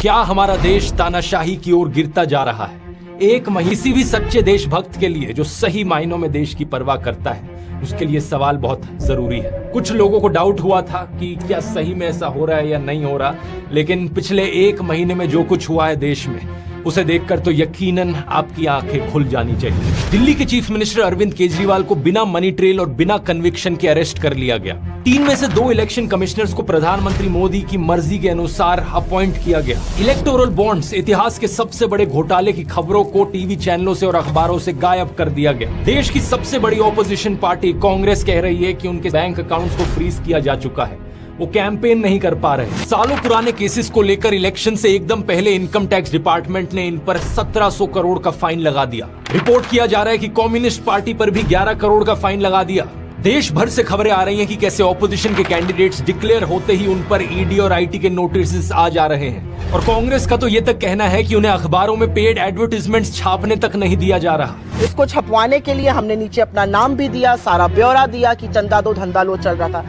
क्या हमारा देश तानाशाही की ओर गिरता जा रहा है? एक किसी भी सच्चे देशभक्त के लिए जो सही मायनों में देश की परवाह करता है, उसके लिए सवाल बहुत जरूरी है। कुछ लोगों को डाउट हुआ था कि क्या सही में ऐसा हो रहा है या नहीं हो रहा, लेकिन पिछले 1 महीने में जो कुछ हुआ है देश में, उसे देखकर तो यकीनन आपकी आंखें खुल जानी चाहिए। दिल्ली के चीफ मिनिस्टर अरविंद केजरीवाल को बिना मनी ट्रेल और बिना कन्विक्शन के अरेस्ट कर लिया गया। 3 में से 2 इलेक्शन कमिश्नर्स को प्रधानमंत्री मोदी की मर्जी के अनुसार अपॉइंट किया गया। इलेक्टोरल बॉन्ड्स, इतिहास के सबसे बड़े घोटाले की खबरों को टीवी चैनलों से और अखबारों से गायब कर दिया गया। देश की सबसे बड़ी ऑपोजिशन पार्टी कांग्रेस कह रही है कि उनके बैंक अकाउंट्स को फ्रीज किया जा चुका है, वो कैंपेन नहीं कर पा रहे। सालों पुराने केसेस को लेकर इलेक्शन से एकदम पहले इनकम टैक्स डिपार्टमेंट ने इन पर 1700 करोड़ का फाइन लगा दिया। रिपोर्ट किया जा रहा है कि कम्युनिस्ट पार्टी पर भी 11 करोड़ का फाइन लगा दिया। देश भर से खबरें आ रही हैं कि कैसे ऑपोजिशन के कैंडिडेट्स डिक्लेयर होते ही उन पर ईडी और आईटी के नोटिस आ जा रहे हैं। और कांग्रेस का तो ये तक कहना है कि उन्हें अखबारों में पेड एडवर्टाइजमेंट्स छापने तक नहीं दिया जा रहा। इसको छपवाने के लिए हमने नीचे अपना नाम भी दिया, सारा ब्यौरा दिया कि चंदा दो धंधा लो चल रहा था।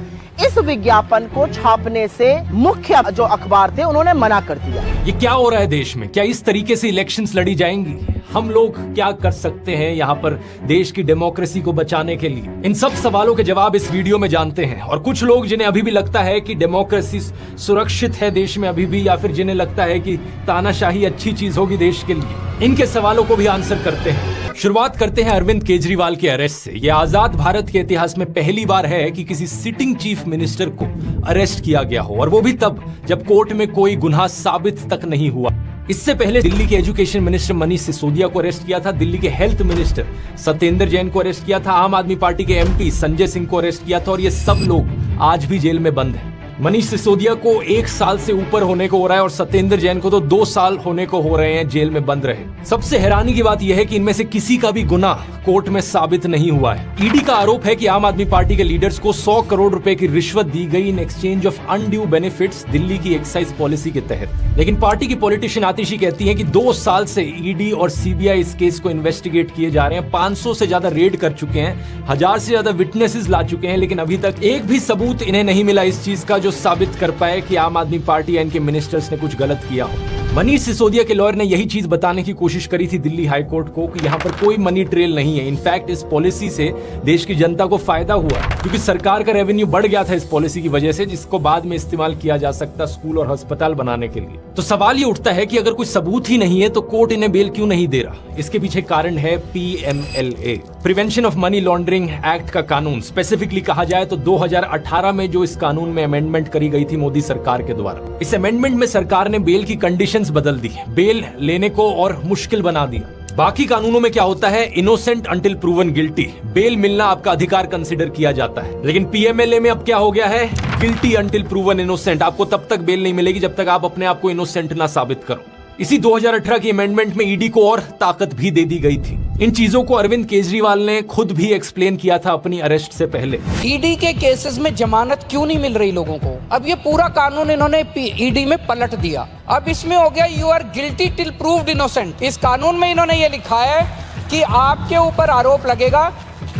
इस विज्ञापन को छापने से मुख्य जो अखबार थे उन्होंने मना कर दिया। ये क्या हो रहा है देश में? क्या इस तरीके से इलेक्शंस लड़ी जाएंगी? हम लोग क्या कर सकते हैं यहाँ पर देश की डेमोक्रेसी को बचाने के लिए? इन सब सवालों के जवाब इस वीडियो में जानते हैं। और कुछ लोग जिन्हें अभी भी लगता है कि डेमोक्रेसी सुरक्षित है देश में अभी भी, या फिर जिन्हें लगता है कि तानाशाही अच्छी चीज होगी देश के लिए, इनके सवालों को भी आंसर करते हैं। शुरुआत करते हैं अरविंद केजरीवाल के अरेस्ट से। यह आजाद भारत के इतिहास में पहली बार है कि किसी सिटिंग चीफ मिनिस्टर को अरेस्ट किया गया हो, और वो भी तब जब कोर्ट में कोई गुनाह साबित तक नहीं हुआ। इससे पहले दिल्ली के एजुकेशन मिनिस्टर मनीष सिसोदिया को अरेस्ट किया था, दिल्ली के हेल्थ मिनिस्टर सत्येंद्र जैन को अरेस्ट किया था, आम आदमी पार्टी के एमपी संजय सिंह को अरेस्ट किया था, और ये सब लोग आज भी जेल में बंद हैं। मनीष सिसोदिया को 1 साल से ऊपर होने को हो रहा है और सत्येंद्र जैन को तो 2 साल होने को हो रहे हैं जेल में बंद रहे। सबसे हैरानी की बात यह है कि इनमें से किसी का भी गुनाह कोर्ट में साबित नहीं हुआ है। ईडी का आरोप है कि आम आदमी पार्टी के लीडर्स को 100 करोड़ रुपए की रिश्वत दी गई in exchange of undue benefits Delhi की एक्साइज पॉलिसी के तहत। लेकिन पार्टी की पॉलिटिशियन आतिशी कहती है कि 2 साल से ईडी और सीबीआई इस केस को इन्वेस्टिगेट किए जा रहे हैं, 500 से ज्यादा रेड कर चुके हैं, 1000 से ज्यादा विटनेसेस ला चुके हैं, लेकिन अभी तक एक भी सबूत इन्हें नहीं मिला इस चीज का जो साबित कर पाए कि आम आदमी पार्टी या इनके मिनिस्टर्स ने कुछ गलत किया हो। मनीष सिसोदिया के लॉयर ने यही चीज बताने की कोशिश करी थी दिल्ली हाई कोर्ट को कि यहाँ पर कोई मनी ट्रेल नहीं है। इनफैक्ट इस पॉलिसी से देश की जनता को फायदा हुआ क्योंकि सरकार का रेवेन्यू बढ़ गया था इस पॉलिसी की वजह से, जिसको बाद में इस्तेमाल किया जा सकता स्कूल और अस्पताल बनाने के लिए। तो सवाल ये उठता है कि अगर कोई सबूत ही नहीं है तो कोर्ट इन्हें बेल क्यों नहीं दे रहा? इसके पीछे कारण है PMLA, prevention of money laundering act का कानून। स्पेसिफिकली कहा जाए तो 2018 में जो इस कानून में अमेंडमेंट करी गई थी मोदी सरकार के द्वारा। इस अमेंडमेंट में सरकार ने बेल की कंडीशंस बदल दी, बेल लेने को और मुश्किल बना दिया। बाकी कानूनों में क्या होता है, innocent until proven guilty, bail मिलना आपका अधिकार कंसिडर किया जाता है। लेकिन PMLA में अब क्या हो गया है, गिल्टी अंटिल प्रूवन इनोसेंट, आपको तब तक बेल नहीं मिलेगी जब तक आप अपने आप को इनोसेंट ना साबित करो। इसी 2018 की अमेंडमेंट में ईडी को और ताकत भी दे दी गई थी। इन चीजों को अरविंद केजरीवाल ने खुद भी एक्सप्लेन किया था अपनी अरेस्ट से पहले। ईडी के केसेस में जमानत क्यों नहीं मिल रही लोगों को? अब ये पूरा कानून इन्होंने ईडी में पलट दिया। अब इसमें हो गया you are guilty till proved innocent. इस कानून में इन्होंने ये लिखा है कि आपके ऊपर आरोप लगेगा,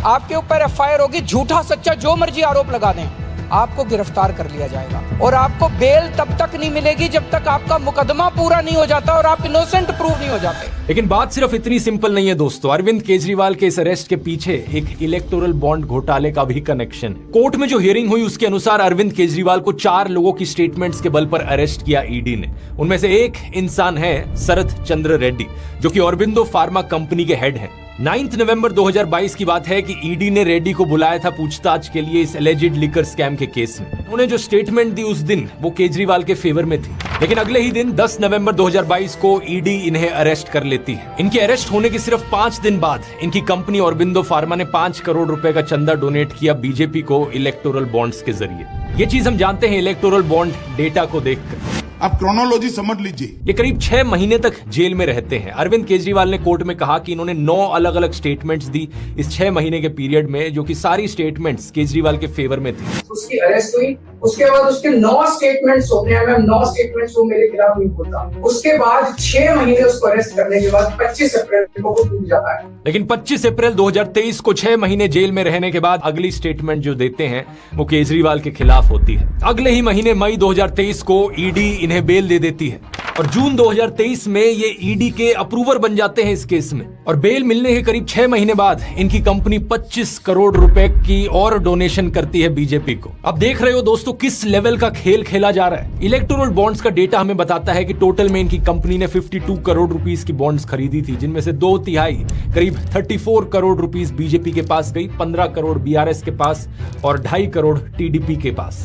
आपके ऊपर FIR होगी, झूठा सच्चा जो मर्जी आरोप लगा दें, आपको गिरफ्तार कर लिया जाएगा और आपको बेल तब तक नहीं मिलेगी जब तक आपका मुकदमा पूरा नहीं हो जाता और आप इनोसेंट प्रूव नहीं हो जाते। लेकिन बात सिर्फ इतनी सिंपल नहीं है दोस्तों। अरविंद केजरीवाल के इस अरेस्ट के पीछे एक इलेक्टोरल बॉन्ड घोटाले का भी कनेक्शन है। कोर्ट में जो हियरिंग हुई उसके अनुसार अरविंद केजरीवाल को 4 लोगों की स्टेटमेंट्स के बल पर अरेस्ट किया ईडी ने। उनमें से एक इंसान है शरद चंद्र रेड्डी, जो कि ऑरबिंदो फार्मा कंपनी के हेड हैं। 9 नवंबर 2022 की बात है कि ईडी ने रेड्डी को बुलाया था पूछताछ के लिए इस एलिजिड लिकर स्कैम के केस में। उन्होंने जो स्टेटमेंट दी उस दिन वो केजरीवाल के फेवर में थी, लेकिन अगले ही दिन 10 नवंबर 2022 को ईडी इन्हें अरेस्ट कर लेती है। इनके अरेस्ट होने के सिर्फ 5 दिन बाद इनकी कंपनी ऑरबिंदो फार्मा ने 5 करोड़ रुपए का चंदा डोनेट किया बीजेपी को इलेक्टोरल बॉन्ड्स के जरिए। ये चीज हम जानते हैं इलेक्टोरल बॉन्ड डेटा को देखकर। आप क्रोनोलॉजी समझ लीजिए। ये करीब 6 महीने तक जेल में रहते हैं। अरविंद केजरीवाल ने कोर्ट में कहा कि इन्होंने 9 अलग अलग स्टेटमेंट्स दी इस 6 महीने के पीरियड में, जो कि सारी स्टेटमेंट्स केजरीवाल के फेवर में थी। उसकी अरेस्ट हुई, उसके बाद उसके 9 स्टेटमेंट्स होते हैं। मैं 9 स्टेटमेंट्स वो मेरे खिलाफ नहीं बोलता। उसके बाद 6 महीने उसको अरेस्ट करने के बाद 25 अप्रैल को वो टूट जाता है। लेकिन 25 अप्रैल 2023 को 6 महीने जेल में रहने के बाद अगली स्टेटमेंट जो देते हैं वो केजरीवाल के खिलाफ होती है। अगले ही महीने मई 2023 को ईडी इन्हें इन्हें बेल दे देती है और जून 2023 में ये ईडी के अप्रूवर बन जाते हैं इस केस में। और बेल मिलने के करीब 6 महीने बाद इनकी कंपनी 25 करोड़ रुपए की और डोनेशन करती है बीजेपी को। अब देख रहे हो दोस्तों किस लेवल का खेल खेला जा रहा है। इलेक्टोरल बॉन्ड्स का डेटा हमें बताता है कि टोटल में इनकी कंपनी ने 52 करोड़ रुपीस की बॉन्ड्स खरीदी थी, जिनमें से 2/3 करीब 34 करोड़ रुपीस बीजेपी के पास गई, 15 करोड़ बीआरएस के पास और 2.5 करोड़ टीडीपी के पास।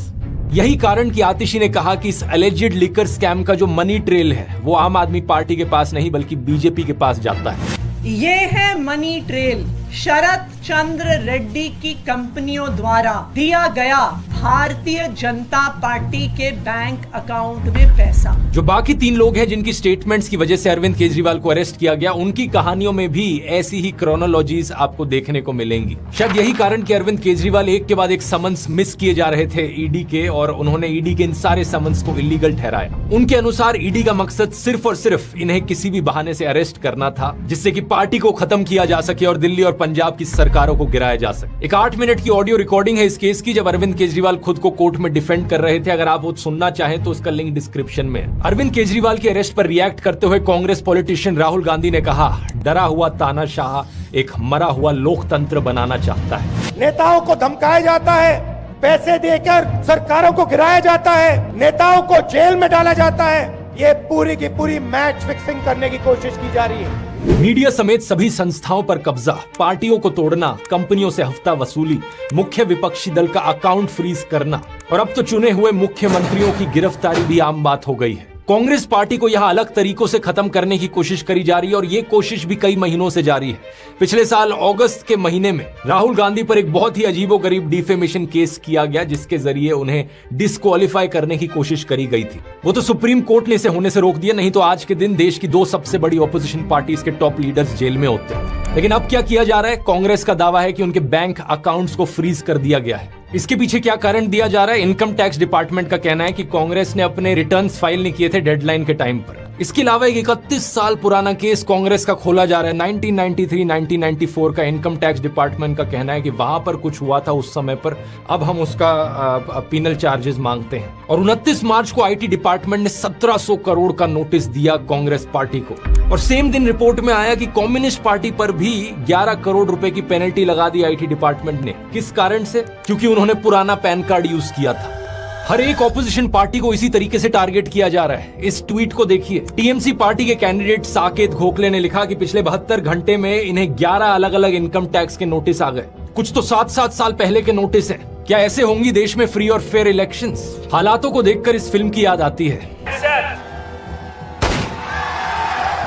यही कारण कि आतिशी ने कहा कि इस एलिजिड लिकर स्कैम का जो मनी ट्रेल है वो आम आदमी पार्टी के पास नहीं बल्कि बीजेपी के पास जाता है। ये है मनी ट्रेल, शरद चंद्र रेड्डी की कंपनियों द्वारा दिया गया भारतीय जनता पार्टी के बैंक अकाउंट में पैसा। जो बाकी 3 लोग हैं जिनकी स्टेटमेंट्स की वजह से अरविंद केजरीवाल को अरेस्ट किया गया, उनकी कहानियों में भी ऐसी ही क्रोनोलॉजीज आपको देखने को मिलेंगी। शायद यही कारण कि अरविंद केजरीवाल एक के बाद एक समन्स मिस किए जा रहे थे ईडी के, और उन्होंने ईडी के इन सारे समन्स को इलीगल ठहराया। उनके अनुसार ईडी का मकसद सिर्फ और सिर्फ इन्हें किसी भी बहाने से अरेस्ट करना था, जिससे कि पार्टी को खत्म किया जा सके और दिल्ली और पंजाब की सरकारों को गिराया जा सके। एक 8 मिनट की ऑडियो रिकॉर्डिंग है इस केस की, जब अरविंद केजरीवाल खुद को कोर्ट में डिफेंड कर रहे थे। अगर आप वो सुनना चाहें तो उसका लिंक डिस्क्रिप्शन में है। अरविंद केजरीवाल के अरेस्ट पर रिएक्ट करते हुए कांग्रेस पॉलिटिशियन राहुल गांधी ने कहा, डरा हुआ तानाशाह एक मरा हुआ लोकतंत्र बनाना चाहता है। नेताओं को धमकाया जाता है, पैसे देकर सरकारों को गिराया जाता है, नेताओं को जेल में डाला जाता है। ये पूरी की पूरी मैच फिक्सिंग करने की कोशिश की जा रही है। मीडिया समेत सभी संस्थाओं पर कब्जा, पार्टियों को तोड़ना, कंपनियों से हफ्ता वसूली, मुख्य विपक्षी दल का अकाउंट फ्रीज करना और अब तो चुने हुए मुख्यमंत्रियों की गिरफ्तारी भी आम बात हो गई है। कांग्रेस पार्टी को यहां अलग तरीकों से खत्म करने की कोशिश करी जा रही है और ये कोशिश भी कई महीनों से जारी है। पिछले साल अगस्त के महीने में राहुल गांधी पर एक बहुत ही अजीबोगरीब डिफेमेशन केस किया गया, जिसके जरिए उन्हें डिस्क्वालीफाई करने की कोशिश करी गई थी। वो तो सुप्रीम कोर्ट ने इसे होने से रोक दिया, नहीं तो आज के दिन देश की 2 सबसे बड़ी ऑपोजिशन पार्टीज के टॉप लीडर्स जेल में होते। लेकिन अब क्या किया जा रहा है? कांग्रेस का दावा है कि उनके बैंक अकाउंट्स को फ्रीज कर दिया गया है। इसके पीछे क्या कारण दिया जा रहा है? इनकम टैक्स डिपार्टमेंट का कहना है कि कांग्रेस ने अपने रिटर्न्स फाइल नहीं किए थे डेडलाइन के टाइम पर। इसके अलावा एक 31 साल पुराना केस कांग्रेस का खोला जा रहा है। 1993-1994 का इनकम टैक्स डिपार्टमेंट का कहना है कि वहां पर कुछ हुआ था उस समय पर, अब हम उसका पीनल चार्जेस मांगते हैं। और 29 मार्च को आईटी डिपार्टमेंट ने 1700 करोड़ का नोटिस दिया कांग्रेस पार्टी को। और सेम दिन रिपोर्ट में आया कि कम्युनिस्ट पार्टी पर भी 11 करोड़ रुपए की पेनल्टी लगा दी आईटी डिपार्टमेंट ने। किस कारण से? क्योंकि उन्होंने पुराना पैन कार्ड यूज किया था। हर एक ऑपोजिशन पार्टी को इसी तरीके से टारगेट किया जा रहा है। इस ट्वीट को देखिए। टीएमसी पार्टी के कैंडिडेट साकेत गोखले ने लिखा कि पिछले 72 घंटे में इन्हें 11 अलग अलग इनकम टैक्स के नोटिस आ गए। कुछ तो 7-7 साल पहले के नोटिस हैं। क्या ऐसे होंगी देश में फ्री और फेयर इलेक्शंस? हालातों को देखकर इस फिल्म की याद आती है,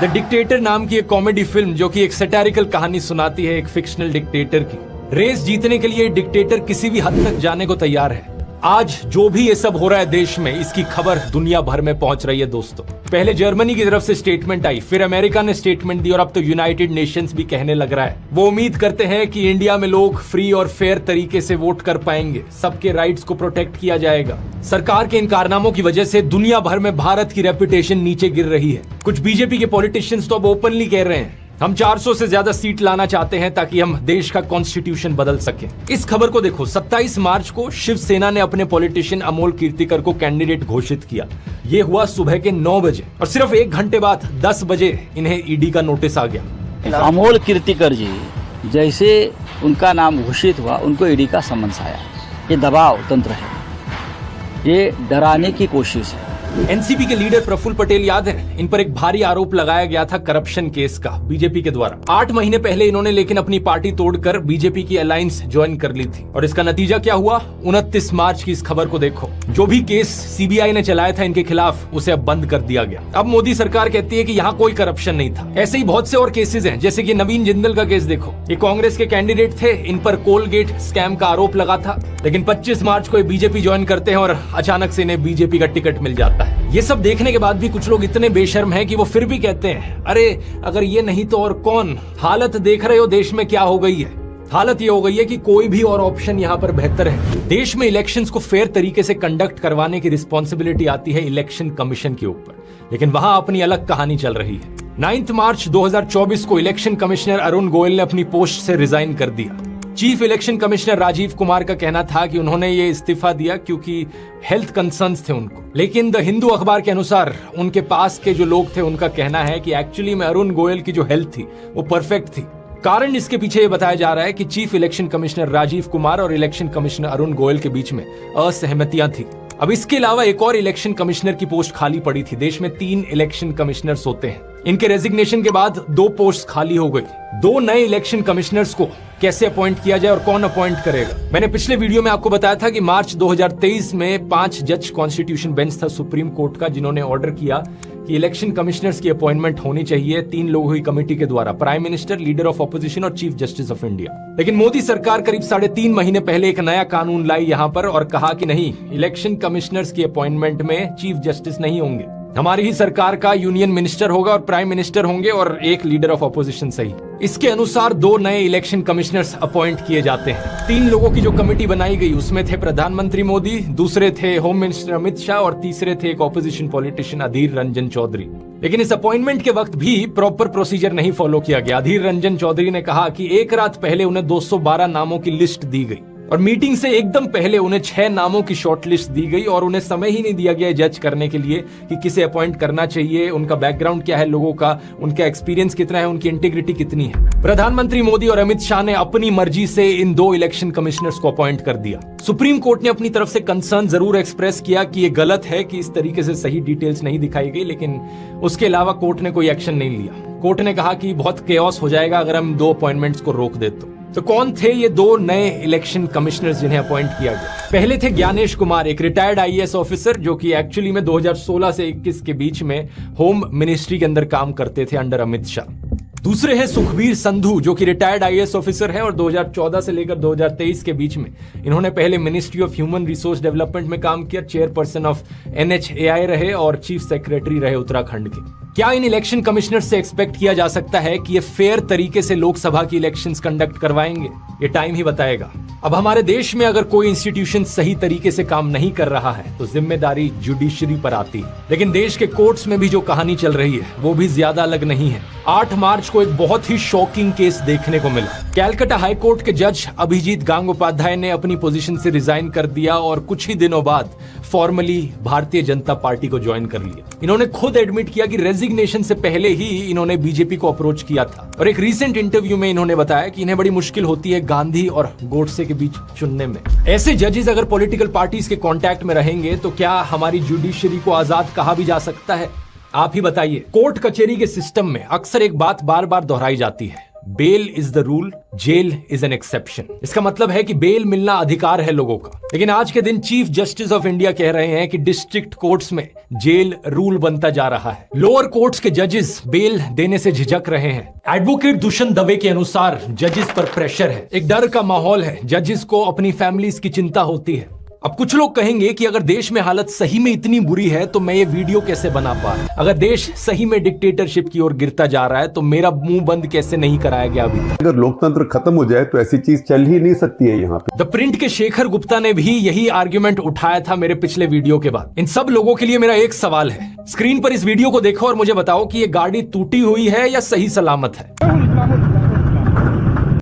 द डिक्टेटर नाम की एक कॉमेडी फिल्म, जो कि एक सैटारिकल कहानी सुनाती है एक फिक्शनल डिक्टेटर की। रेस जीतने के लिए डिक्टेटर किसी भी हद तक जाने को तैयार है। आज जो भी ये सब हो रहा है देश में, इसकी खबर दुनिया भर में पहुंच रही है दोस्तों। पहले जर्मनी की तरफ से स्टेटमेंट आई, फिर अमेरिका ने स्टेटमेंट दी और अब तो यूनाइटेड नेशंस भी कहने लग रहा है। वो उम्मीद करते हैं कि इंडिया में लोग फ्री और फेयर तरीके से वोट कर पाएंगे, सबके राइट्स को प्रोटेक्ट किया जाएगा। सरकार के इन कारनामों की वजह से दुनिया भर में भारत की रेपुटेशन नीचे गिर रही है। कुछ बीजेपी के पॉलिटिशियंस तो अब ओपनली कह रहे हैं हम 400 से ज्यादा सीट लाना चाहते हैं ताकि हम देश का कॉन्स्टिट्यूशन बदल सकें। इस खबर को देखो, 27 मार्च को शिवसेना ने अपने पॉलिटिशियन अमोल कीर्तिकर को कैंडिडेट घोषित किया। ये हुआ सुबह के 9 बजे और सिर्फ 1 घंटे बाद 10 बजे इन्हें ईडी का नोटिस आ गया। अमोल कीर्तिकर जी जैसे उनका नाम घोषित हुआ, उनको ईडी का समन्स आया। ये दबाव तंत्र है, ये डराने की कोशिश है। एनसीपी के लीडर प्रफुल्ल पटेल याद है, इन पर एक भारी आरोप लगाया गया था करप्शन केस का बीजेपी के द्वारा। 8 महीने पहले इन्होंने लेकिन अपनी पार्टी तोड़कर बीजेपी की अलायंस ज्वाइन कर ली थी और इसका नतीजा क्या हुआ? 29 मार्च की इस खबर को देखो। जो भी केस सीबीआई ने चलाया था इनके खिलाफ, उसे अब बंद कर दिया गया। अब मोदी सरकार कहती है कि यहाँ कोई करप्शन नहीं था। ऐसे ही बहुत से और केसेस हैं, जैसे कि नवीन जिंदल का केस देखो। ये कांग्रेस के कैंडिडेट थे, इन पर कोलगेट स्कैम का आरोप लगा था, लेकिन 25 मार्च को बीजेपी ज्वाइन करते हैं और अचानक से इन्हें बीजेपी का टिकट मिल जाता है। ये सब देखने के बाद भी कुछ लोग इतने बेशर्म हैं कि वो फिर भी कहते हैं, अरे अगर ये नहीं तो और कौन। हालत देख रहे हो देश में क्या हो गई है। हालत ये हो गई है कि कोई भी और ऑप्शन यहाँ पर बेहतर है। देश में इलेक्शंस को फेयर तरीके से कंडक्ट करवाने की रिस्पॉन्सिबिलिटी आती है इलेक्शन कमीशन के ऊपर, लेकिन वहां अपनी अलग कहानी चल रही है। 9 मार्च 2024 को इलेक्शन कमिश्नर अरुण गोयल ने अपनी पोस्ट से रिजाइन कर दिया। Chief election commissioner Rajiv Kumar का कहना था कि उन्होंने ये इस्तीफा दिया क्योंकि हेल्थ कंसर्न्स थे उनको, लेकिन द हिंदू अखबार के अनुसार उनके पास के जो लोग थे उनका कहना है कि एक्चुअली में अरुण गोयल की जो हेल्थ थी वो परफेक्ट थी। कारण इसके पीछे ये बताया जा रहा है कि chief election commissioner Rajiv Kumar और इलेक्शन कमिश्नर अरुण गोयल के बीच में असहमतियां थी। अब इसके अलावा एक और इलेक्शन कमिश्नर की पोस्ट खाली पड़ी थी। देश में 3 इलेक्शन कमिश्नर्स होते हैं। इनके रेजिग्नेशन के बाद 2 पोस्ट खाली हो गई। 2 नए इलेक्शन कमिश्नर्स को कैसे अपॉइंट किया जाए और कौन अपॉइंट करेगा, मैंने पिछले वीडियो में आपको बताया था कि मार्च 2023 में 5 जज कॉन्स्टिट्यूशन बेंच था सुप्रीम कोर्ट का, जिन्होंने ऑर्डर किया कि इलेक्शन कमिश्नर्स की अपॉइंटमेंट होनी चाहिए 3 लोगों की कमेटी के द्वारा, prime minister, leader of opposition और चीफ जस्टिस ऑफ इंडिया। लेकिन मोदी सरकार करीब 3.5 महीने पहले एक नया कानून लाई यहां पर और कहा कि नहीं, इलेक्शन कमिश्नर्स की अपॉइंटमेंट में चीफ जस्टिस नहीं होंगे, हमारी ही सरकार का यूनियन मिनिस्टर होगा और प्राइम मिनिस्टर होंगे और एक लीडर ऑफ ऑपोजिशन सही। इसके अनुसार 2 नए इलेक्शन कमिश्नर्स अपॉइंट किए जाते हैं। 3 लोगों की जो कमेटी बनाई गई उसमें थे प्रधानमंत्री मोदी, दूसरे थे होम मिनिस्टर अमित शाह और तीसरे थे एक ऑपोजिशन पॉलिटिशियन अधीर रंजन चौधरी। लेकिन इस अपॉइंटमेंट के वक्त भी प्रॉपर प्रोसीजर नहीं फॉलो किया गया। अधीर रंजन चौधरी ने कहा कि एक रात पहले उन्हें 212 नामों की लिस्ट दी गई और मीटिंग से एकदम पहले उन्हें 6 नामों की शॉर्टलिस्ट दी गई और उन्हें समय ही नहीं दिया गया जज करने के लिए कि किसे अपॉइंट करना चाहिए, उनका बैकग्राउंड क्या है, लोगों का उनका एक्सपीरियंस कितना है, उनकी इंटीग्रिटी कितनी है। प्रधानमंत्री मोदी और अमित शाह ने अपनी मर्जी से इन 2 इलेक्शन कमिश्नर्स को अपॉइंट कर दिया। सुप्रीम कोर्ट ने अपनी तरफ से कंसर्न जरूर एक्सप्रेस किया कि यह गलत है कि इस तरीके से सही डिटेल्स नहीं दिखाई गई, लेकिन उसके अलावा कोर्ट ने कोई एक्शन नहीं लिया। कोर्ट ने कहा कि बहुत केओस हो जाएगा अगर हम 2 अपॉइंटमेंट्स को रोक दे तो कौन थे ये 2 नए इलेक्शन कमिश्नर्स जिन्हें अपॉइंट किया गया? पहले थे ज्ञानेश कुमार, एक रिटायर्ड आईएएस ऑफिसर जो कि एक्चुअली में 2016 से 21 के बीच में होम मिनिस्ट्री के अंदर काम करते थे अंडर अमित शाह। दूसरे है सुखबीर संधू जो कि रिटायर्ड आईएएस ऑफिसर है और 2014 से लेकर 2023 के बीच में इन्होंने पहले ministry of human resource development में काम किया, चेयरपर्सन ऑफ NHAI रहे और चीफ सेक्रेटरी रहे उत्तराखंड के। क्या इन इलेक्शन कमिश्नर से एक्सपेक्ट किया जा सकता है कि ये फेयर तरीके से लोकसभा की इलेक्शंस कंडक्ट करवाएंगे? ये टाइम ही बताएगा। अब हमारे देश में अगर कोई इंस्टीट्यूशन सही तरीके से काम नहीं कर रहा है तो जिम्मेदारी जुडिशरी पर आती है, लेकिन देश के कोर्ट्स में भी जो कहानी चल रही है वो भी ज्यादा अलग नहीं है। 8 मार्च को एक बहुत ही शॉकिंग केस देखने को मिला। कैलकाटा हाई कोर्ट के जज अभिजीत गांगोपाध्याय ने अपनी पोजीशन से रिजाइन कर दिया और कुछ ही दिनों बाद फॉर्मली भारतीय जनता पार्टी को ज्वाइन कर लिया। इन्होंने खुद एडमिट किया कि रेजिग्नेशन से पहले ही इन्होंने बीजेपी को अप्रोच किया था और एक रीसेंट इंटरव्यू में इन्होंने बताया कि इन्हें बड़ी मुश्किल होती है गांधी और गोडसे के बीच चुनने में। ऐसे जजेस अगर पॉलिटिकल पार्टीज के कांटेक्ट में रहेंगे तो क्या हमारी जुडिशरी को आजाद कहा भी जा सकता है? आप ही बताइए। कोर्ट कचहरी के सिस्टम में अक्सर एक बात बार बार दोहराई जाती है, bail is the rule, jail is an exception. इसका मतलब है कि बेल मिलना अधिकार है लोगों का, लेकिन आज के दिन चीफ जस्टिस ऑफ इंडिया कह रहे हैं कि डिस्ट्रिक्ट कोर्ट्स में जेल रूल बनता जा रहा है। लोअर कोर्ट्स के जजेस बेल देने से झिझक रहे हैं। एडवोकेट दुष्यंत दवे के अनुसार जजेस पर प्रेशर है, एक डर का माहौल है, जजेस को अपनी फैमिलीज की चिंता होती है। अब कुछ लोग कहेंगे कि अगर देश में हालत सही में इतनी बुरी है तो मैं ये वीडियो कैसे बना पा रहा? अगर देश सही में डिक्टेटरशिप की ओर गिरता जा रहा है तो मेरा मुंह बंद कैसे नहीं कराया गया अभी तक? अगर लोकतंत्र खत्म हो जाए तो ऐसी चीज चल ही नहीं सकती है यहाँ पे। द प्रिंट के शेखर गुप्ता ने भी यही आर्ग्यूमेंट उठाया था मेरे पिछले वीडियो के बाद। इन सब लोगों के लिए मेरा एक सवाल है, स्क्रीन पर इस वीडियो को देखो और मुझे बताओ कि ये गाड़ी टूटी हुई है या सही सलामत है।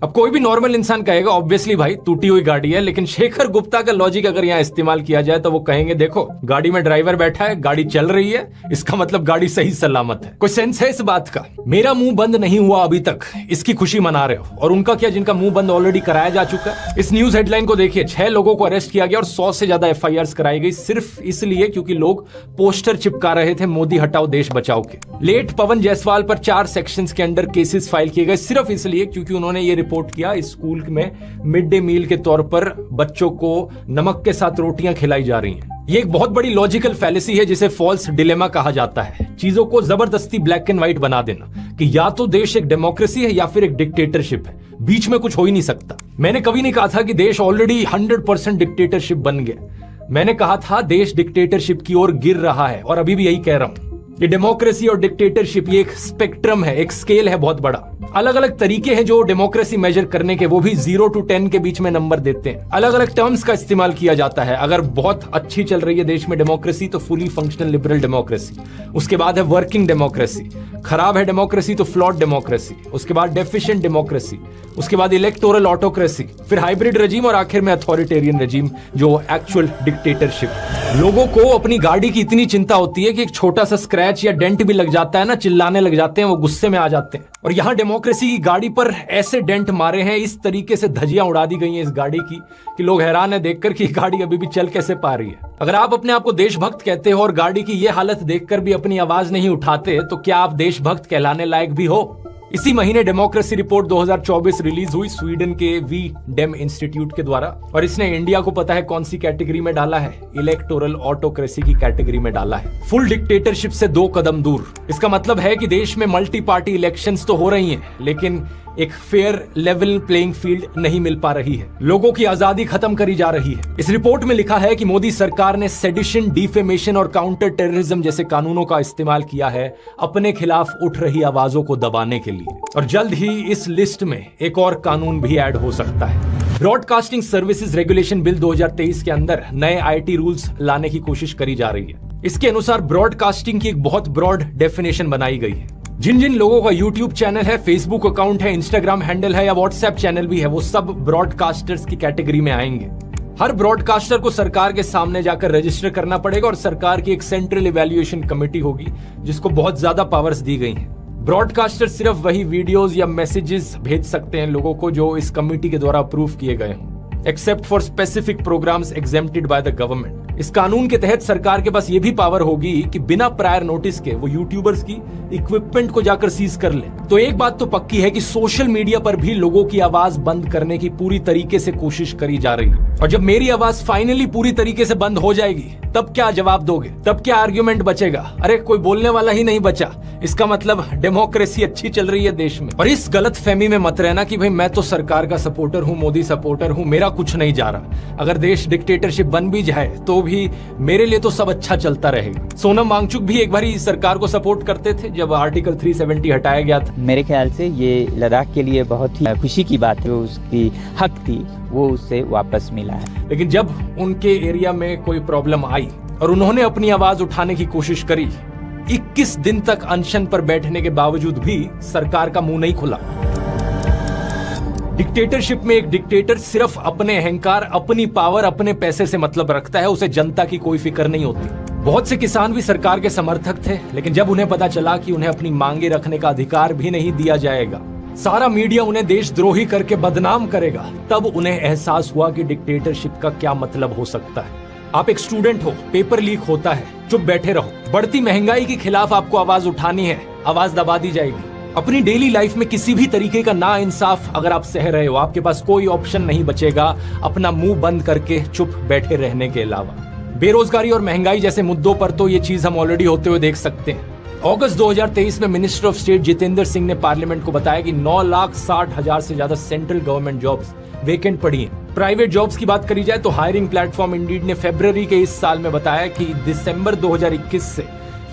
अब कोई भी नॉर्मल इंसान कहेगा ऑब्वियसली भाई टूटी हुई गाड़ी है, लेकिन शेखर गुप्ता का लॉजिक अगर यहाँ इस्तेमाल किया जाए तो वो कहेंगे देखो गाड़ी में ड्राइवर बैठा है, गाड़ी चल रही है, इसका मतलब गाड़ी सही सलामत है। कोई सेंस है इस बात का? मेरा मुंह बंद नहीं हुआ अभी तक, इसकी खुशी मना रहे हो, और उनका क्या जिनका मुंह बंद ऑलरेडी कराया जा चुका है? इस न्यूज हेडलाइन को देखिए, 6 लोगों को अरेस्ट किया गया और 100 से ज्यादा FIRs कराई गई सिर्फ इसलिए क्योंकि लोग पोस्टर चिपका रहे थे मोदी हटाओ देश बचाओ के। लेट पवन जायसवाल पर 4 सेक्शंस के अंडर केसेस फाइल किए गए सिर्फ इसलिए क्योंकि उन्होंने ये रिपोर्ट किया स्कूल में मिड डे मील के तौर पर बच्चों को नमक के साथ रोटियां खिलाई जा रही हैं। ये एक बहुत बड़ी लॉजिकल फैलेसी है जिसे फॉल्स डिलेमा कहा जाता है, चीजों को जबरदस्ती ब्लैक एंड व्हाइट बना देना कि या तो देश एक डेमोक्रेसी है या फिर एक डिक्टेटरशिप है, बीच में कुछ हो ही नहीं सकता। मैंने कभी नहीं कहा था कि देश ऑलरेडी 100% डिक्टेटरशिप बन गया, मैंने कहा था देश डिक्टेटरशिप की ओर गिर रहा है और अभी भी यही कह रहा हूं। ये डेमोक्रेसी और डिक्टेटरशिप ये एक स्पेक्ट्रम है, एक स्केल है बहुत बड़ा। अलग अलग तरीके हैं जो डेमोक्रेसी मेजर करने के, वो भी 0 to 10 के बीच में नंबर देते हैं। अलग अलग टर्म्स का इस्तेमाल किया जाता है। अगर बहुत अच्छी चल रही है देश में डेमोक्रेसी तो फुली फंक्शनल लिबरल डेमोक्रेसी, उसके बाद है वर्किंग डेमोक्रेसी, खराब है डेमोक्रेसी तो फ्लॉड डेमोक्रेसी, उसके बाद डेफिशिएंट डेमोक्रेसी, उसके बाद इलेक्टोरल ऑटोक्रेसी, फिर हाइब्रिड रजीम और आखिर में अथॉरिटेरियन रजीम जो एक्चुअल डिक्टेटरशिप। लोगों को अपनी गाड़ी की इतनी चिंता होती है कि एक छोटा सा स्क्रैच या डेंट भी लग जाता है ना, चिल्लाने लग जाते हैं, वो गुस्से में आ जाते हैं। और यहाँ डेमोक्रेसी की गाड़ी पर ऐसे डेंट मारे हैं, इस तरीके से धज्जियां उड़ा दी गई हैं इस गाड़ी की कि लोग हैरान है देखकर कि गाड़ी अभी भी चल कैसे पा रही है। अगर आप अपने आप को देशभक्त कहते हो और गाड़ी की ये हालत देखकर भी अपनी आवाज नहीं उठाते तो क्या आप देशभक्त कहलाने लायक भी हो? इसी महीने डेमोक्रेसी रिपोर्ट 2024 रिलीज हुई स्वीडन के वी डेम इंस्टीट्यूट के द्वारा, और इसने इंडिया को पता है कौन सी कैटेगरी में डाला है? इलेक्टोरल ऑटोक्रेसी की कैटेगरी में डाला है। फुल डिक्टेटरशिप से 2 कदम दूर। इसका मतलब है कि देश में मल्टी पार्टी इलेक्शंस तो हो रही हैं, लेकिन एक फेयर लेवल प्लेइंग फील्ड नहीं मिल पा रही है। लोगों की आजादी खत्म करी जा रही है। इस रिपोर्ट में लिखा है कि मोदी सरकार ने सेडिशन, डिफेमेशन और काउंटर टेररिज्म जैसे कानूनों का इस्तेमाल किया है अपने खिलाफ उठ रही आवाजों को दबाने के लिए, और जल्द ही इस लिस्ट में एक और कानून भी ऐड हो सकता है। ब्रॉडकास्टिंग सर्विसेज रेगुलेशन बिल 2023 के अंदर नए आईटी रूल्स लाने की कोशिश करी जा रही है। इसके अनुसार ब्रॉडकास्टिंग की एक बहुत ब्रॉड डेफिनेशन बनाई गई है। जिन जिन लोगों का यूट्यूब चैनल है, फेसबुक अकाउंट है, इंस्टाग्राम हैंडल है या व्हाट्सएप चैनल भी है, वो सब ब्रॉडकास्टर्स की कैटेगरी में आएंगे। हर ब्रॉडकास्टर को सरकार के सामने जाकर रजिस्टर करना पड़ेगा और सरकार की एक सेंट्रल इवैल्यूएशन कमेटी होगी जिसको बहुत ज्यादा पावर्स दी गई हैं। ब्रॉडकास्टर सिर्फ वही वीडियोस या मैसेजेस भेज सकते हैं लोगों को जो इस कमेटी के द्वारा अप्रूव किए गए हों, except for specific programmes exempted by the government. इस कानून के तहत सरकार के पास यह भी पावर होगी कि बिना प्रायर नोटिस के वो यूट्यूबर्स की इक्विपमेंट को जाकर सीज कर ले। तो एक बात तो पक्की है कि सोशल मीडिया पर भी लोगों की आवाज बंद करने की पूरी तरीके से कोशिश करी जा रही है। और जब मेरी आवाज फाइनली पूरी तरीके से बंद हो जाएगी तब क्या जवाब दोगे? तब क्या आर्ग्यूमेंट बचेगा? अरे कोई बोलने वाला ही नहीं बचा, इसका मतलब डेमोक्रेसी अच्छी चल रही है देश में। और इस गलत फहमी में मत रहना कि भाई मैं तो सरकार का सपोर्टर हूँ, मोदी सपोर्टर हूँ, मेरा कुछ नहीं जा रहा। अगर देश डिक्टेटरशिप बन भी जाए तो भी मेरे लिए तो सब अच्छा चलता रहेगा। सोनम वांगचुक भी एक बार सरकार को सपोर्ट करते थे जब आर्टिकल 370 हटाया गया था। मेरे ख्याल से ये लद्दाख के लिए बहुत ही खुशी की बात है, उसकी हक थी वो उससे वापस मिला है। लेकिन जब उनके एरिया में कोई प्रॉब्लम आई और उन्होंने अपनी आवाज उठाने की कोशिश करी, 21 दिन तक अनशन पर बैठने के बावजूद भी सरकार का मुंह नहीं खुला। डिक्टेटरशिप में एक डिक्टेटर सिर्फ अपने अहंकार, अपनी पावर, अपने पैसे से मतलब रखता है, उसे जनता की कोई फिक्र नहीं होती। बहुत से किसान भी सरकार के समर्थक थे, लेकिन जब उन्हें पता चला कि उन्हें अपनी मांगे रखने का अधिकार भी नहीं दिया जाएगा, सारा मीडिया उन्हें देशद्रोही करके बदनाम करेगा, तब उन्हें एहसास हुआ कि डिक्टेटरशिप का क्या मतलब हो सकता है। आप एक स्टूडेंट हो, पेपर लीक होता है, चुप बैठे रहो। बढ़ती महंगाई के खिलाफ आपको आवाज उठानी है, आवाज दबा दी जाएगी। अपनी डेली लाइफ में किसी भी तरीके का ना इंसाफ अगर आप सह रहे हो, आपके पास कोई ऑप्शन नहीं बचेगा अपना मुंह बंद करके चुप बैठे रहने के अलावा। बेरोजगारी और महंगाई जैसे मुद्दों पर तो ये चीज हम ऑलरेडी होते हुए देख सकते हैं। अगस्त 2023 में minister of state Jitendra Singh ने पार्लियामेंट को बताया कि 9,60,000 से ज्यादा सेंट्रल गवर्नमेंट जॉब्स वेकेंट पड़ी हैं। प्राइवेट जॉब्स की बात करी जाए तो हायरिंग प्लेटफॉर्म इंडीड ने फरवरी के इस साल में बताया कि दिसंबर 2021 से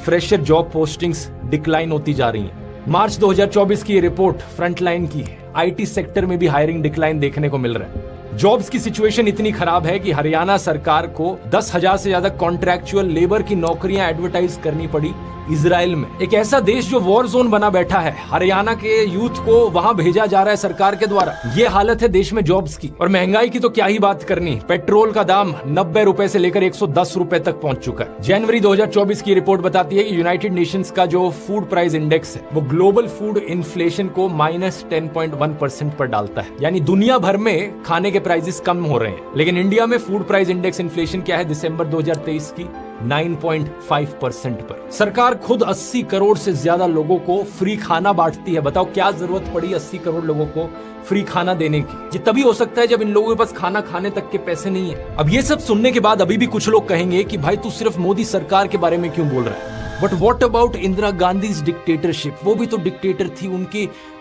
फ्रेशर जॉब पोस्टिंग्स डिक्लाइन होती जा रही हैं। मार्च 2024 की ये रिपोर्ट फ्रंटलाइन की है। आईटी सेक्टर में भी हायरिंग डिक्लाइन देखने को मिल रहा है। जॉब्स की सिचुएशन इतनी खराब है कि हरियाणा सरकार को 10,000 से ज्यादा कॉन्ट्रैक्चुअल लेबर की नौकरियां एडवर्टाइज करनी पड़ी इजराइल में, एक ऐसा देश जो वॉर जोन बना बैठा है। हरियाणा के यूथ को वहां भेजा जा रहा है सरकार के द्वारा। ये हालत है देश में जॉब्स की। और महंगाई की तो क्या ही बात करनी, पेट्रोल का दाम 90 रुपए से लेकर 110 रुपए तक पहुंच चुका है। जनवरी 2024 की रिपोर्ट बताती है कि यूनाइटेड नेशंस का जो फूड प्राइस इंडेक्स है वो ग्लोबल फूड इन्फ्लेशन को -10.1% पर डालता है। यानी दुनिया भर में खाने के प्राइसेस कम हो रहे हैं, लेकिन इंडिया में फूड प्राइस इंडेक्स इन्फ्लेशन क्या है दिसंबर 2023 की 9.5% पर। सरकार खुद 80 करोड़ से ज्यादा लोगों को फ्री खाना बांटती है। बताओ क्या जरूरत पड़ी 80 करोड़ लोगों को फ्री खाना देने की? ये तभी हो सकता है जब इन लोगों के पास खाना खाने तक के पैसे नहीं है। अब ये सब सुनने के बाद अभी भी कुछ लोग कहेंगे कि भाई तू सिर्फ मोदी सरकार के बारे में क्यों बोल रहा है? But what about Indira Gandhi dictatorship? वो भी तो डिक्टेटर थी,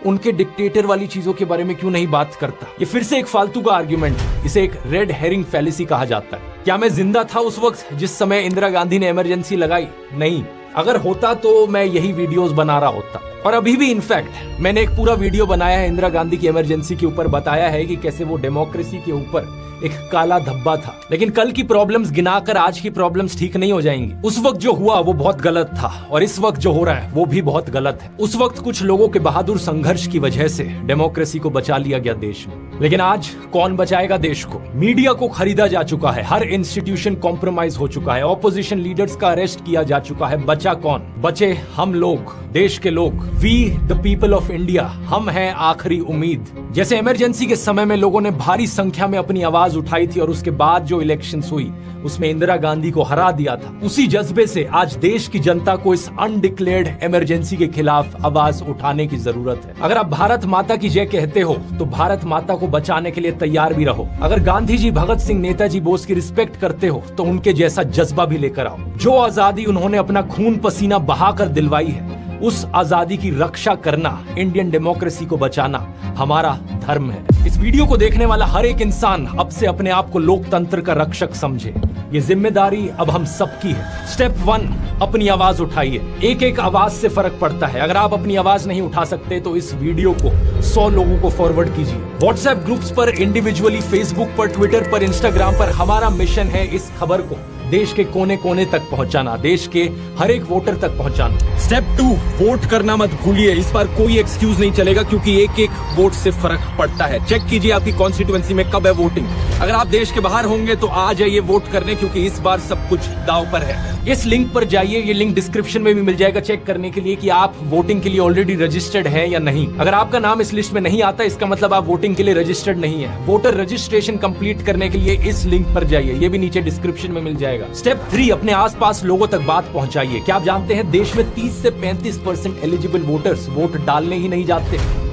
उनके डिक्टेटर वाली चीजों के बारे में क्यों नहीं बात करता? ये फिर से एक फालतू का आर्ग्यूमेंट है, इसे एक रेड हेरिंग फैलेसी कहा जाता है। क्या मैं जिंदा था उस वक्त जिस समय इंदिरा गांधी ने इमरजेंसी लगाई? नहीं, अगर होता तो मैं यही वीडियोस बना रहा होता। और अभी भी इनफैक्ट मैंने एक पूरा वीडियो बनाया है इंदिरा गांधी की इमरजेंसी के ऊपर, बताया है कि कैसे वो डेमोक्रेसी के ऊपर एक काला धब्बा था। लेकिन कल की प्रॉब्लम्स गिनाकर आज की प्रॉब्लम्स ठीक नहीं हो जाएंगी। उस वक्त जो हुआ वो बहुत गलत था और इस वक्त जो हो रहा है वो भी बहुत गलत है। उस वक्त कुछ लोगों के बहादुर संघर्ष की वजह से डेमोक्रेसी को बचा लिया गया देश में, लेकिन आज कौन बचाएगा देश को? मीडिया को खरीदा जा चुका है, हर इंस्टीट्यूशन कॉम्प्रोमाइज हो चुका है, ऑपोजिशन लीडर्स का अरेस्ट किया जा चुका है। बचा कौन? बचे हम लोग, देश के लोग, we the people of India. हम हैं आखिरी उम्मीद। जैसे इमरजेंसी के समय में लोगों ने भारी संख्या में अपनी आवाज उठाई थी और उसके बाद जो इलेक्शंस हुई उसमें इंदिरा गांधी को हरा दिया था, उसी जज्बे से आज देश की जनता को इस अनडिक्लेयर्ड इमरजेंसी के खिलाफ आवाज उठाने की जरूरत है। अगर आप भारत माता की जय कहते हो तो भारत माता को बचाने के लिए तैयार भी रहो। अगर गांधी जी, भगत सिंह, नेताजी बोस की रिस्पेक्ट करते हो तो उनके जैसा जज्बा भी लेकर आओ। जो आजादी उन्होंने अपना खून पसीना बहाकर दिलवाई है, उस आजादी की रक्षा करना, इंडियन डेमोक्रेसी को बचाना हमारा धर्म है। इस वीडियो को देखने वाला हर एक इंसान अब से अपने आप को लोकतंत्र का रक्षक समझे। ये जिम्मेदारी अब हम सबकी है। स्टेप 1, अपनी आवाज उठाइए। एक एक आवाज से फर्क पड़ता है। अगर आप अपनी आवाज नहीं उठा सकते तो इस वीडियो को 100 लोगों को फॉरवर्ड कीजिए। व्हाट्सएप ग्रुप्स पर, इंडिविजुअली, फेसबुक पर, ट्विटर पर, इंस्टाग्राम पर। हमारा मिशन है इस खबर को देश के कोने कोने तक पहुंचाना, देश के हर एक वोटर तक पहुंचाना। स्टेप 2, वोट करना मत भूलिए। इस बार कोई एक्सक्यूज नहीं चलेगा क्योंकि एक एक वोट से फर्क पड़ता है। चेक कीजिए आपकी कॉन्स्टिट्यूएंसी में कब है वोटिंग। अगर आप देश के बाहर होंगे तो आ जाइए वोट करने, क्योंकि इस बार सब कुछ दांव पर है। इस लिंक पर जाइए, ये लिंक डिस्क्रिप्शन में भी मिल जाएगा, चेक करने के लिए कि आप वोटिंग के लिए ऑलरेडी रजिस्टर्ड है या नहीं। अगर आपका नाम इस लिस्ट में नहीं आता, इसका मतलब आप वोटिंग के लिए रजिस्टर्ड नहीं है। वोटर रजिस्ट्रेशन कंप्लीट करने के लिए इस लिंक पर जाइए, ये भी नीचे डिस्क्रिप्शन में मिल जाएगा। स्टेप 3, अपने आसपास लोगों तक बात पहुंचाइए। क्या आप जानते हैं देश में 30 से 35% एलिजिबल वोटर्स वोट डालने ही नहीं जाते।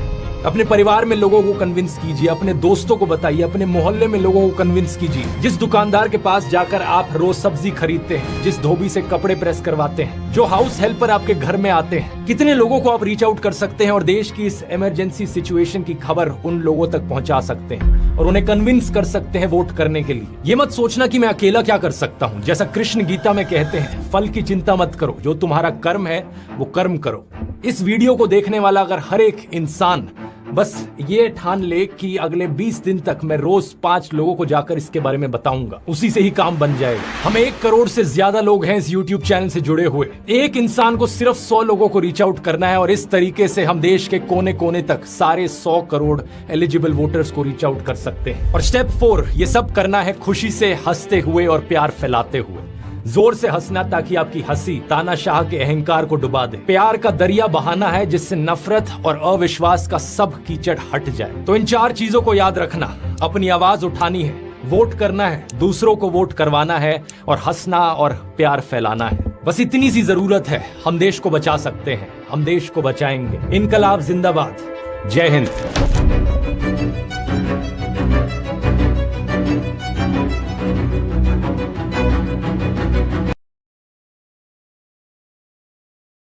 अपने परिवार में लोगों को कन्विंस कीजिए, अपने दोस्तों को बताइए, अपने मोहल्ले में लोगों को कन्विंस कीजिए। जिस दुकानदार के पास जाकर आप रोज सब्जी खरीदते हैं, जिस धोबी से कपड़े प्रेस करवाते हैं, जो हाउस हेल्पर आपके घर में आते हैं, कितने लोगों को आप रीच आउट कर सकते हैं और देश की इस इमरजेंसी सिचुएशन की खबर उन लोगों तक पहुंचा सकते हैं और उन्हें कन्विंस कर सकते हैं वोट करने के लिए। ये मत सोचना कि मैं अकेला क्या कर सकता हूँ। जैसा कृष्ण गीता में कहते हैं, फल की चिंता मत करो, जो तुम्हारा कर्म है वो कर्म करो। इस वीडियो को देखने वाला अगर हर एक इंसान बस ये ठान ले कि अगले 20 दिन तक मैं रोज 5 लोगों को जाकर इसके बारे में बताऊंगा, उसी से ही काम बन जाएगा। हम 1 करोड़ से ज्यादा लोग हैं इस YouTube चैनल से जुड़े हुए। एक इंसान को सिर्फ 100 लोगों को रीच आउट करना है और इस तरीके से हम देश के कोने कोने तक सारे 100 करोड़ एलिजिबल वोटर्स को रीच आउट कर सकते हैं। और स्टेप 4, ये सब करना है खुशी से, हंसते हुए और प्यार फैलाते हुए। जोर से हंसना ताकि आपकी हंसी तानाशाह के अहंकार को डुबा दे। प्यार का दरिया बहाना है जिससे नफरत और अविश्वास का सब कीचड़ हट जाए। तो इन 4 चीजों को याद रखना। अपनी आवाज उठानी है, वोट करना है, दूसरों को वोट करवाना है और हंसना और प्यार फैलाना है। बस इतनी सी जरूरत है। हम देश को बचा सकते हैं, हम देश को बचाएंगे। इनकलाब जिंदाबाद। जय हिंद।